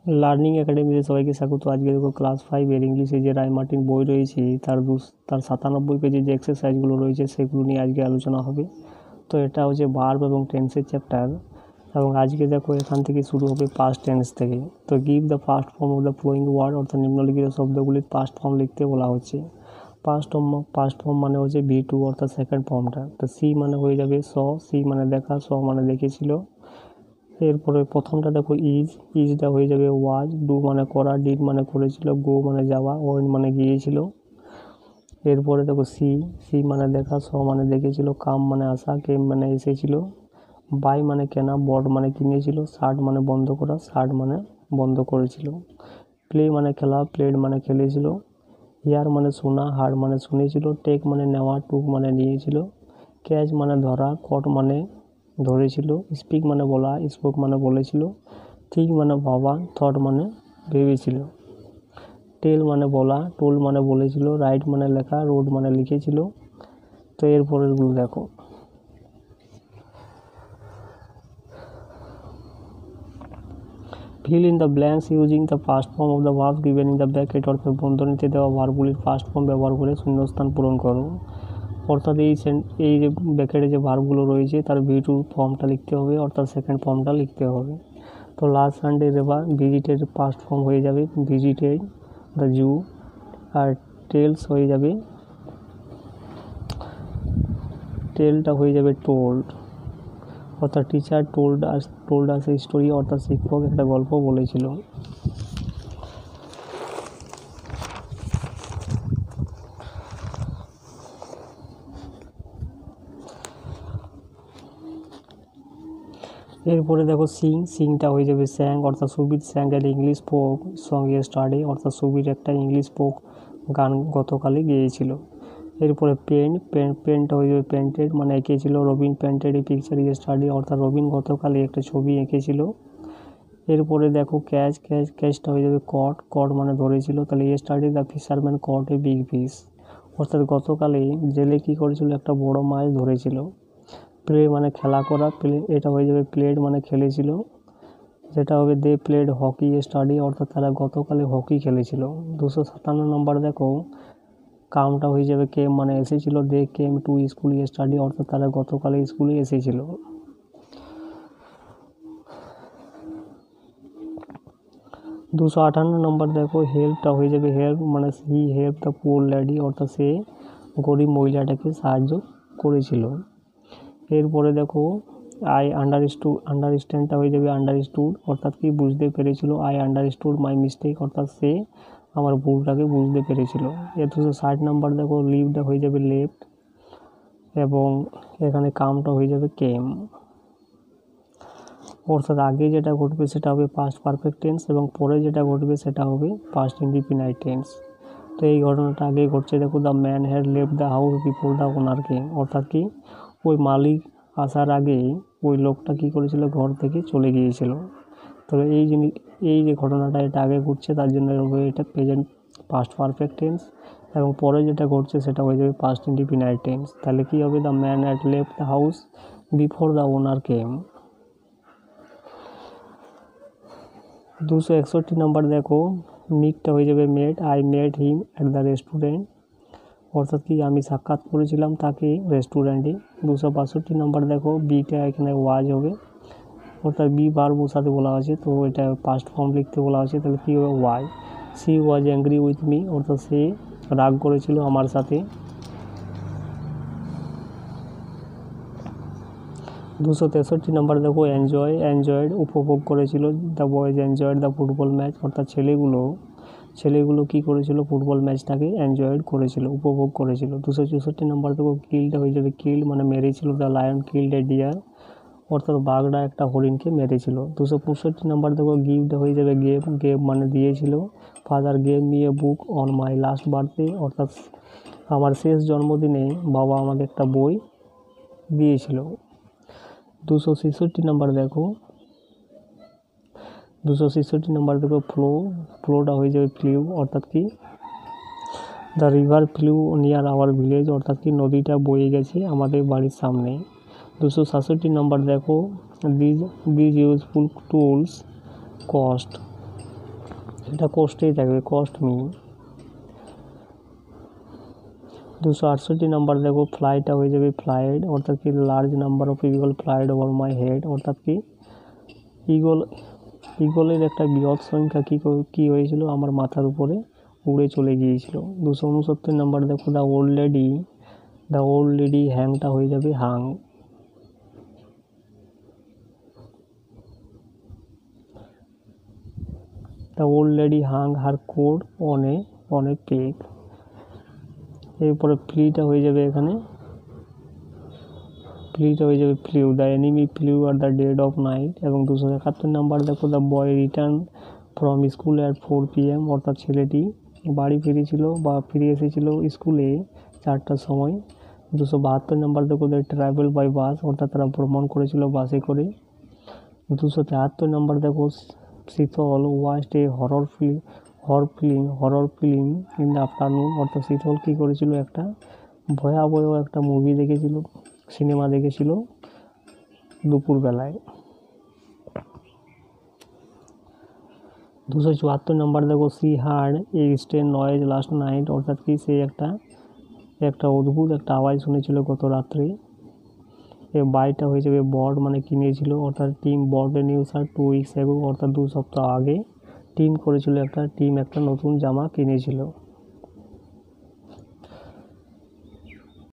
Learning একাডেমিতে সবাইকে স্বাগত। আজকে দেখো ক্লাস 5 ইংলিশে যে রায় মার্টিন বই রয়েছে তার 97 পেজে যে এক্সারসাইজগুলো রয়েছে সেগুলো নিয়ে আজকে আলোচনা হবে। তো এটা হচ্ছে ভার্ব এবং টেন্সের চ্যাপ্টার, এবং আজকে দেখো এখান থেকে শুরু হবে পাস্ট টেন্স থেকে। তো give the first form of the following word, অর্থাৎ নিম্নলিখিত শব্দগুলির পাস্ট ফর্ম লিখতে বলা হচ্ছে। পাস্ট ফর্ম মানে হচ্ছে V2 অর্থাৎ সেকেন্ড ফর্মটা। তো সি মানে হয়ে যাবে স, সি মানে দেখা, স মানে দেখেছিল। এরপরে প্রথমটা দেখো ইজটা হয়ে যাবে ওয়াজ, ডু মানে করা, ডিড মানে করেছিল, গো মানে যাওয়া, ওয়েন মানে গিয়েছিল। এরপরে দেখো সি মানে দেখা, স মানে দেখেছিল, কাম মানে আসা, কেম মানে এসেছিল, বাই মানে কেনা, বট মানে কিনেছিল, শার্ট মানে বন্ধ করা, শার্ট মানে বন্ধ করেছিল। প্লে মানে খেলা, প্লেড মানে খেলেছিল, হিয়ার মানে শোনা, হার মানে শুনেছিল, টেক মানে নেওয়া, টুক মানে নিয়েছিল, ক্যাচ মানে ধরা, কট মানে ধরেছিল, স্পিক মানে বলা, স্পোক মানে বলেছিল, থিঙ্ক মানে ভাবা, থট মানে ভেবেছিল, টেল মানে বলা, টোল মানে বলেছিল, রাইট মানে লেখা, রোড মানে লিখেছিল। তো এরপরেরগুলো দেখো। Fill in the blanks using the first form of the verb given in the bracket, অর্থাৎ বন্ধনীতে দেওয়া ভার্বগুলির ফার্স্ট ফর্ম ব্যবহার করে শূন্যস্থান পূরণ করো। অর্থাৎ এই যে ব্র্যাকেটে যে ভার্বগুলো রয়েছে তার V2 ফর্মটা লিখতে হবে, অর্থাৎ সেকেন্ড ফর্মটা লিখতে হবে। তো লাস্ট সানডে রেভার, ভিজিটেড ফার্স্ট ফর্ম হয়ে যাবে ভিজিটেড দ্য জু, আর টেলস হয়ে যাবে, টেলটা হয়ে যাবে টোল্ড, অর্থাৎ teacher told us a story, অর্থাৎ শিক্ষক একটা গল্প বলেছিল। এরপরে দেখো সিংটা হয়ে যাবে স্যাং, অর্থাৎ সুবীর স্যাং এর ইংলিশ ফোক সং ইয়েস্টারডে, অর্থাৎ সুবীর একটা ইংলিশ ফোক গান গতকালে গিয়েছিল। এরপরে পেন্টটা হয়ে যাবে পেন্টেড মানে এঁকেছিল, Robin painted a picture yesterday, অর্থাৎ রবিন গতকালে একটা ছবি এঁকেছিল। এরপরে দেখো ক্যাচটা হয়ে যাবে কট মানে ধরেছিল, তাহলে yesterday the fisherman caught a big fish, অর্থাৎ গতকালে জেলে কী করেছিল, একটা বড় মাছ ধরেছিল। প্লে মানে খেলা করা, এটা হয়ে যাবে প্লেড মানে খেলেছিল, যেটা হবে দে প্লেড হকি স্টাডি, অর্থাৎ তারা গতকালে হকি খেলেছিল। 257 নম্বর দেখো, কামটা হয়ে যাবে কেম মানে এসেছিল, দে কেম টু স্কুল স্টাডি, অর্থাৎ তারা গতকালে স্কুলে এসেছিল। 258 নম্বর দেখো, হেল্পটা হয়ে যাবে হেল্প মানে he help the poor lady, অর্থাৎ সে গরিব মহিলাটাকে সাহায্য করেছিল। এরপরে দেখো আন্ডারস্ট্যান্ডটা হয়ে যাবে আন্ডারস্টুড, অর্থাৎ কি বুঝতে পেরেছিল, আই আন্ডারস্টুড মাই মিস্টেক, অর্থাৎ সে আমার ভুলটাকে বুঝতে পেরেছিল। 260 নম্বর দেখো, লিভটা হয়ে যাবে লেফট, এবং এখানে কামটা হয়ে যাবে কেম, অর্থাৎ আগে যেটা ঘটবে সেটা হবে পাস্ট পারফেক্ট টেন্স, এবং পরে যেটা ঘটবে সেটা হবে পাস্ট ইনডিফিনাইট টেন্স। তো এই ঘটনাটা আগে ঘটছে দেখো, the man had left the house before the owner came, অর্থাৎ কি ওই মালিক আসার আগে ওই লোকটা কী করেছিল, ঘর থেকে চলে গিয়েছিল। তবে এই যে ঘটনাটা এটা আগে ঘটছে, তার জন্য এটা প্রেজেন্ট পাস্ট পারফেক্ট টেন্স, এবং পরে যেটা ঘটছে সেটা হয়ে যাবে পাস্ট ইনডিফিনাইট টেন্স। তাহলে কী হবে, the man had left the house before the owner came. 261 number দেখো, মিটটা হয়ে যাবে met, I met him at the restaurant, অর্থাৎ কি আমি সাক্ষাৎ করেছিলাম তাকে রেস্টুরেন্টে। 262 নম্বর দেখো, বিটা এখানে ওয়াজ হবে, অর্থাৎ বি ভার্ব বসাতে বলা আছে, তো এটা পাস্ট ফর্ম লিখতে বলা আছে, তাহলে কী হবে ওয়াই। She was angry with me, অর্থাৎ সে রাগ করেছিল আমার সাথে। 263 নম্বর দেখো, এনজয়েড উপভোগ করেছিল, the boys enjoyed the football match, অর্থাৎ ছেলেগুলো কী করেছিল, ফুটবল ম্যাচটাকে এনজয়েড করেছিল, উপভোগ করেছিল। 264 নম্বর দেখো, কিলটা হয়ে যাবে কিল্ড মানে মেরেছিল, the lion killed a deer, অর্থাৎ বাঘটা একটা হরিণকে মেরেছিল। 265 নম্বর দেখো, গিভটা হয়ে যাবে গেভ মানে দিয়েছিল, father gave me a book on my last birthday, অর্থাৎ আমার শেষ জন্মদিনে বাবা আমাকে একটা বই দিয়েছিল। 266 নম্বর দেখো, ফ্লোটা হয়ে যাবে ফ্লিউ, অর্থাৎ কি the river flew near our village, অর্থাৎ কি নদীটা বয়ে গেছে আমাদের বাড়ির সামনে। 267 নম্বর দেখো, দিজ ইউজফুল টুলস কস্ট, এটা কস্টেই থাকবে, কস্ট মি। 268 নাম্বার দেখো, ফ্লাইটা হয়ে যাবে ফ্লাইড, অর্থাৎ কি large number of eagle flied over my head, অর্থাৎ কি ইগলের একটা বৃহৎ সংখ্যা কি হয়েছিল, আমার মাথার উপরে উড়ে চলে গিয়েছিল। 269 নাম্বার দেখো, দ্য ওল্ড লেডি হ্যাংটা হয়ে যাবে Hang. The old lady hung her coat on a peg. এরপরে ফ্লিটা হয়ে যাবে এখানে, ফ্লিউ, দ্য এনিমি ফ্লিউ আর দ্য ডেড অফ নাইট। এবং 271 নাম্বার দেখো, the boy return from school at 4 PM, অর্থাৎ ছেলেটি বাড়ি ফিরে এসেছিল স্কুলে 4টার সময়। 272 নাম্বার দেখো, দ্য ট্রাভেল বাই বাস, অর্থাৎ তারা ভ্রমণ করেছিল বাসে করে। 273 নাম্বার দেখো, শীতল watched A horror film in the afternoon, অর্থাৎ শীতল কী করেছিল, একটা ভয়াবহ একটা সিনেমা দেখেছিল দুপুরবেলায়। 274 নাম্বার দেখো, she heard a strange noise last night, অর্থাৎ কি সে একটা অদ্ভুত একটা আওয়াজ শুনেছিল গত রাত্রে। এ বাইটা হয়ে যাবে বট, মানে কিনেছিল, অর্থাৎ Tim bought a new shirt 2 weeks ago, অর্থাৎ 2 সপ্তাহ আগে টিম একটা নতুন জামা কিনেছিল।